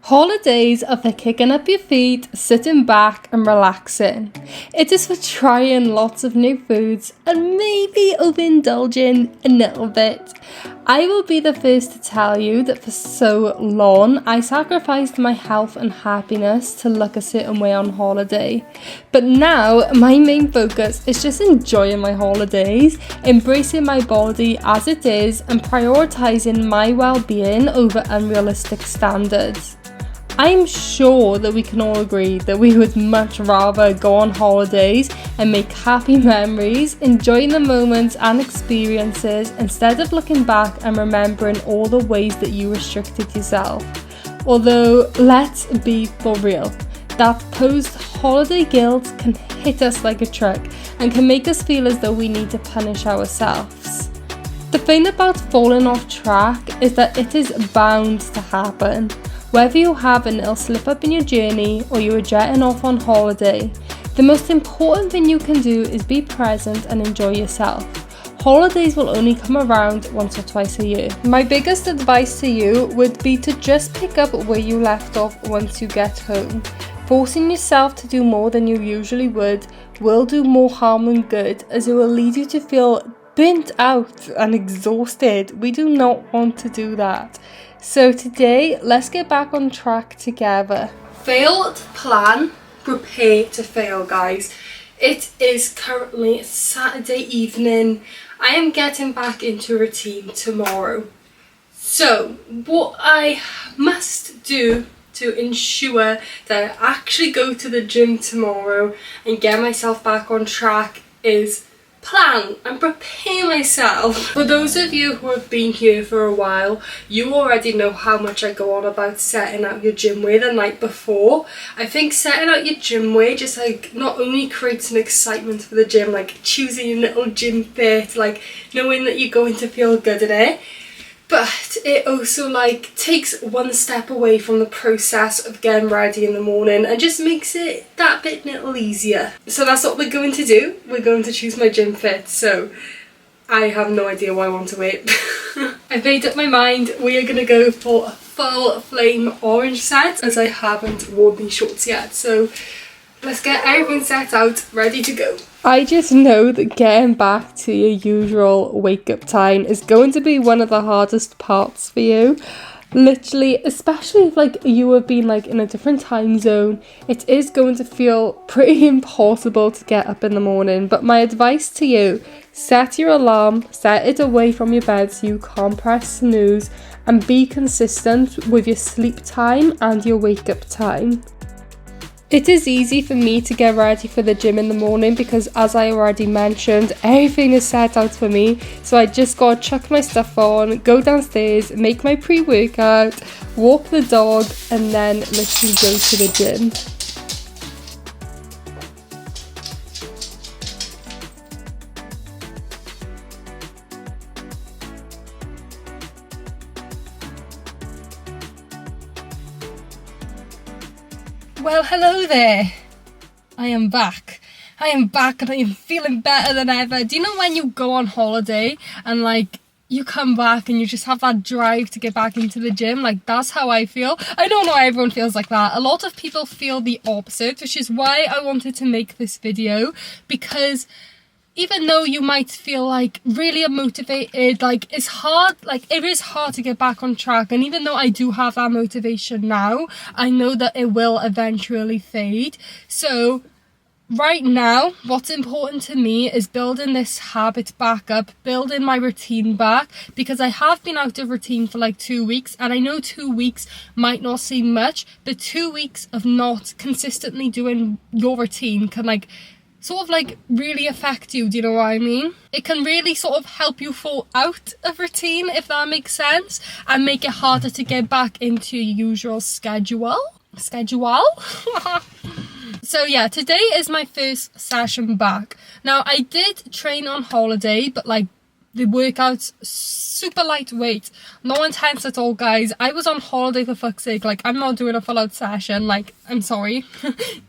Holidays are for kicking up your feet, sitting back and relaxing. It is for trying lots of new foods and maybe overindulging a little bit. I will be the first to tell you that for so long I sacrificed my health and happiness to look a certain way on holiday. But now my main focus is just enjoying my holidays, embracing my body as it is and prioritising my well-being over unrealistic standards. I'm sure that we can all agree that we would much rather go on holidays and make happy memories, enjoying the moments and experiences instead of looking back and remembering all the ways that you restricted yourself. Although, let's be for real, that post-holiday guilt can hit us like a truck and can make us feel as though we need to punish ourselves. The thing about falling off track is that it is bound to happen. Whether you have a little slip up in your journey or you are jetting off on holiday, the most important thing you can do is be present and enjoy yourself. Holidays will only come around once or twice a year. My biggest advice to you would be to just pick up where you left off once you get home. Forcing yourself to do more than you usually would will do more harm than good, as it will lead you to feel burnt out and exhausted. We do not want to do that. So today, let's get back on track together. Fail to plan, prepare to fail, guys. It is currently Saturday evening. I am getting back into routine tomorrow. So what I must do to ensure that I actually go to the gym tomorrow and get myself back on track is plan and prepare myself. For those of you who have been here for a while, you already know how much I go on about setting out your gym wear the night before. I think setting out your gym wear just like not only creates an excitement for the gym, like choosing your little gym fit, like knowing that you're going to feel good in it, but it also like takes one step away from the process of getting ready in the morning and just makes it that bit little easier. So that's what we're going to do. We're going to choose my gym fit. So I have no idea what I want to wear. I've made up my mind. We are going to go for a full flame orange set, as I haven't worn these shorts yet. So let's get everything set out, ready to go. I just know that getting back to your usual wake up time is going to be one of the hardest parts for you. Literally, especially if like you have been like in a different time zone, it is going to feel pretty impossible to get up in the morning. But my advice to you, set your alarm, set it away from your bed so you can't press snooze, and be consistent with your sleep time and your wake up time. It is easy for me to get ready for the gym in the morning because, as I already mentioned, everything is set out for me. So I just gotta chuck my stuff on, go downstairs, make my pre-workout, walk the dog, and then literally go to the gym. Well, hello there. I am back and I am feeling better than ever. Do you know when you go on holiday and like you come back and you just have that drive to get back into the gym? Like, that's how I feel. I don't know why everyone feels like that. A lot of people feel the opposite, which is why I wanted to make this video, because even though you might feel like really unmotivated, like it's hard, like it is hard to get back on track. And even though I do have that motivation now, I know that it will eventually fade. So right now, what's important to me is building this habit back up, building my routine back, because I have been out of routine for like 2 weeks, and I know 2 weeks might not seem much, but 2 weeks of not consistently doing your routine can like sort of like really affect you. Do you know what I mean? It can really sort of help you fall out of routine, if that makes sense, and make it harder to get back into your usual schedule. So yeah, today is my first session back. Now, I did train on holiday, but like the workouts super lightweight. No intense at all, guys. I was on holiday, for fuck's sake. Like, I'm not doing a full out session. Like, I'm sorry.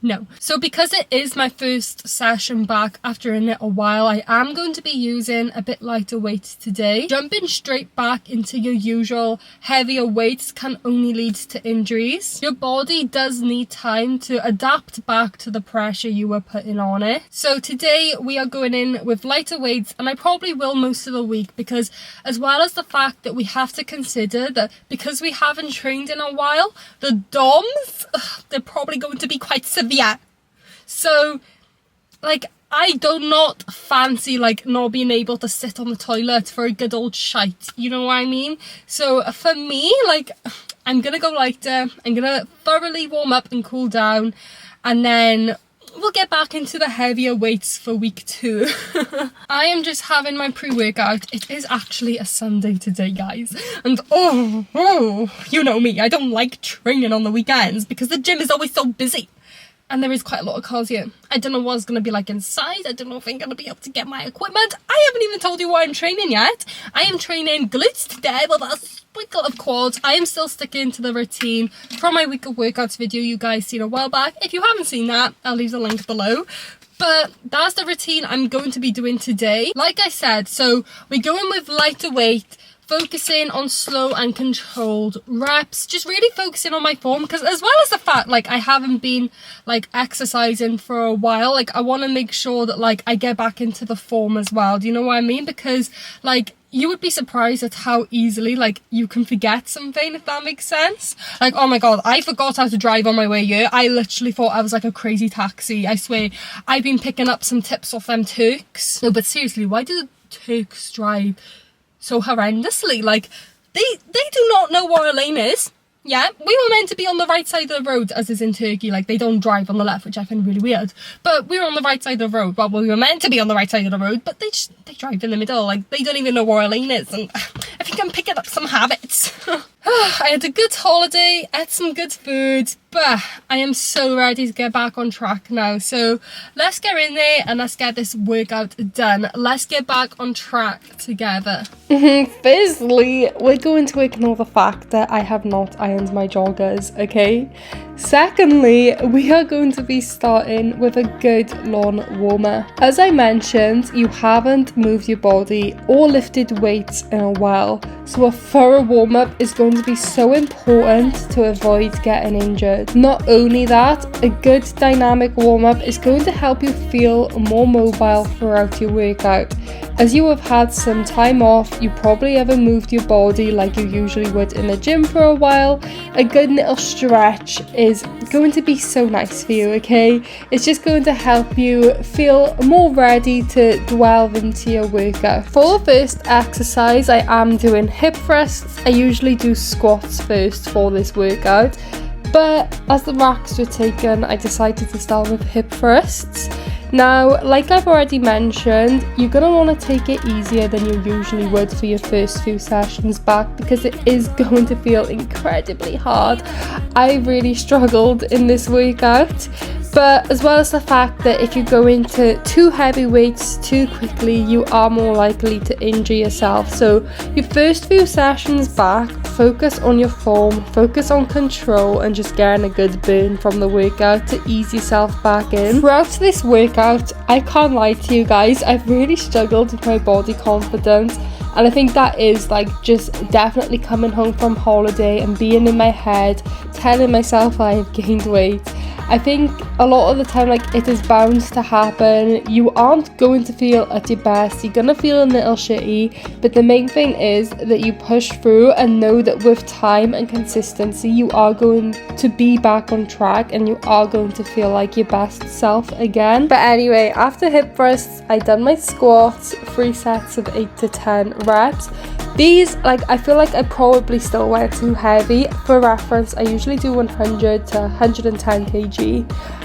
No. So because it is my first session back after a little while, I am going to be using a bit lighter weights today. Jumping straight back into your usual heavier weights can only lead to injuries. Your body does need time to adapt back to the pressure you were putting on it. So today we are going in with lighter weights, and I probably will most of the week, because as well as the fact that we have to consider that because we haven't trained in a while, the DOMs, they're probably going to be quite severe. So, like, I do not fancy, like, not being able to sit on the toilet for a good old shite, you know what I mean? So for me, like, I'm gonna go lighter, I'm gonna thoroughly warm up and cool down, and then we'll get back into the heavier weights for week 2. I am just having my pre-workout. It is actually a Sunday today, guys. And oh, you know me, I don't like training on the weekends because the gym is always so busy. And there is quite a lot of cars here. I don't know what it's going to be like inside. I don't know if I'm going to be able to get my equipment. I haven't even told you what I'm training yet. I am training glutes today with a sprinkle of quads. I am still sticking to the routine from my week of workouts video you guys seen a while back. If you haven't seen that, I'll leave the link below. But that's the routine I'm going to be doing today. Like I said, so we're going with lighter weight, focusing on slow and controlled reps, just really focusing on my form, because as well as the fact, like, I haven't been, like, exercising for a while, like, I want to make sure that, like, I get back into the form as well. Do you know what I mean? Because, like, you would be surprised at how easily, like, you can forget something, if that makes sense. Like, oh my god, I forgot how to drive on my way here. I literally thought I was like a crazy taxi. I swear, I've been picking up some tips off them Turks. No, but seriously, why do the Turks drive so horrendously? Like, they do not know what a lane is. Yeah, we were meant to be on the right side of the road, as is in Turkey. Like, they don't drive on the left, which I find really weird. But we were on the right side of the road. Well, we were meant to be on the right side of the road, but they drive in the middle. Like, they don't even know where a lane is. And I think I'm picking up some habits. I had a good holiday, ate some good food, but I am so ready to get back on track now. So let's get in there and let's get this workout done. Let's get back on track together. Firstly, we're going to ignore the fact that I have not ironed my joggers, okay? Secondly, we are going to be starting with a good lawn warmer. As I mentioned, you haven't moved your body or lifted weights in a while, so a thorough warm-up is going to be so important to avoid getting injured. Not only that, a good dynamic warm-up is going to help you feel more mobile throughout your workout. As you have had some time off, you probably haven't moved your body like you usually would in the gym for a while. A good little stretch is going to be so nice for you, okay? It's just going to help you feel more ready to delve into your workout. For the first exercise, I am doing hip thrusts. I usually do squats first for this workout, but as the racks were taken, I decided to start with hip thrusts. Now, like I've already mentioned, you're going to want to take it easier than you usually would for your first few sessions back, because it is going to feel incredibly hard. I really struggled in this workout, but as well as the fact that if you go into too heavy weights too quickly, you are more likely to injure yourself. So your first few sessions back, focus on your form, focus on control, and just getting a good burn from the workout to ease yourself back in. Throughout this workout, I can't lie to you guys, I've really struggled with my body confidence, and I think that is like just definitely coming home from holiday and being in my head telling myself I have gained weight. I think a lot of the time, like, it is bound to happen. You aren't going to feel at your best, you're gonna feel a little shitty, but the main thing is that you push through and know that with time and consistency you are going to be back on track and you are going to feel like your best self again. But anyway, after hip thrusts, I done my squats, 3 sets of 8 to 10 reps. These, like, I feel like I probably still went too heavy. For reference, I usually do 100 to 110 kg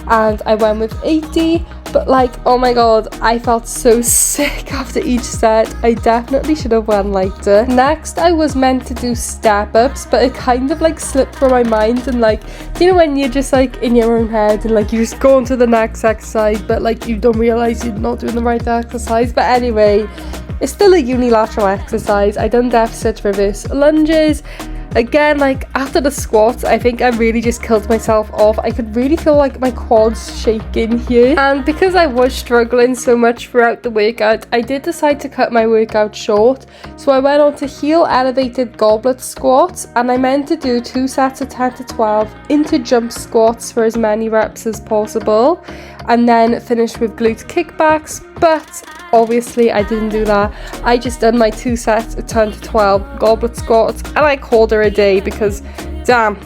and I went with 80, but like, oh my god, I felt so sick after each set. I definitely should have went lighter. Next, I was meant to do step ups, but it kind of like slipped from my mind, and like, you know when you're just like in your own head and like you just go on to the next exercise, but like you don't realize you're not doing the right exercise. But anyway, It's still a unilateral exercise. I done deficit reverse lunges. Again, like after the squats, I think I really just killed myself off. I could really feel like my quads shaking here. And because I was struggling so much throughout the workout, I did decide to cut my workout short. So I went on to heel elevated goblet squats, and I meant to do 2 sets of 10 to 12 into jump squats for as many reps as possible, and then finish with glute kickbacks. But obviously I didn't do that. I just done my 2 sets of 10 to 12 goblet squats, and I called her a day because damn,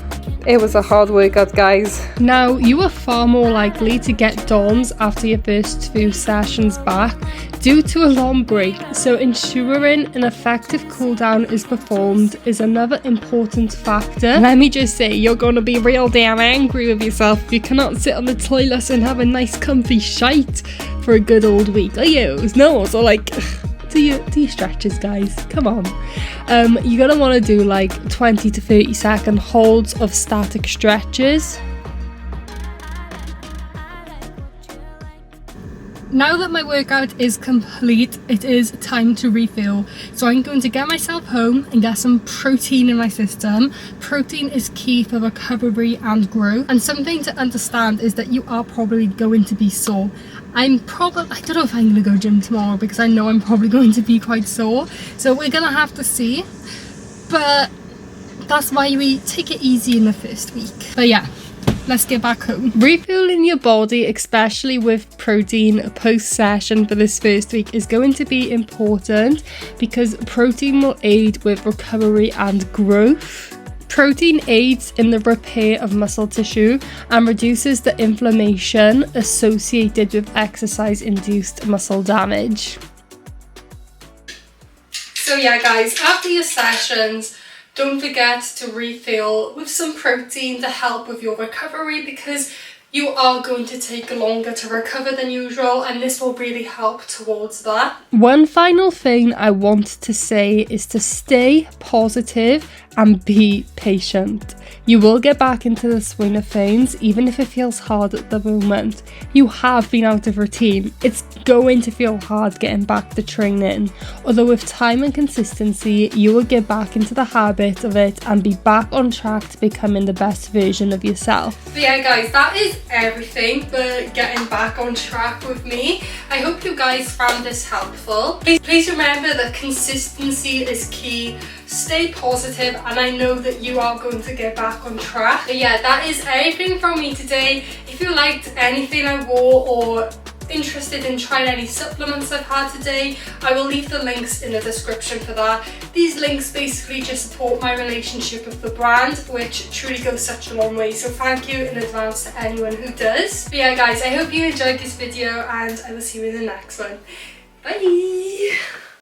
it was a hard workout, guys. Now, you are far more likely to get DOMs after your first few sessions back due to a long break, so ensuring an effective cool down is performed is another important factor. Let me just say, you're gonna be real damn angry with yourself if you cannot sit on the toilet and have a nice comfy shite for a good old week, are you? No, so like, do your stretches, guys, come on. You're gonna want to do like 20 to 30 second holds of static stretches. Now that my workout is complete, it is time to refuel. So I'm going to get myself home and get some protein in my system. Protein is key for recovery and growth. And something to understand is that you are probably going to be sore. I don't know if I'm going to go gym tomorrow because I know I'm probably going to be quite sore. So we're going to have to see. But that's why we take it easy in the first week. But yeah, let's get back home. Refueling your body, especially with protein post-session for this first week, is going to be important because protein will aid with recovery and growth. Protein aids in the repair of muscle tissue and reduces the inflammation associated with exercise-induced muscle damage. So yeah, guys, after your sessions, don't forget to refill with some protein to help with your recovery, because you are going to take longer to recover than usual, and this will really help towards that. One final thing I want to say is to stay positive and be patient. You will get back into the swing of things, even if it feels hard at the moment. You have been out of routine. It's going to feel hard getting back to training. Although with time and consistency, you will get back into the habit of it and be back on track to becoming the best version of yourself. But yeah, guys, that is everything for getting back on track with me. I hope you guys found this helpful. Please remember that consistency is key. Stay positive, and I know that you are going to get back on track. But yeah, that is everything from me today. If you liked anything I wore or interested in trying any supplements I've had today, I will leave the links in the description for that. These links basically just support my relationship with the brand, which truly goes such a long way, so thank you in advance to anyone who does. But yeah, guys, I hope you enjoyed this video, and I will see you in the next one. Bye!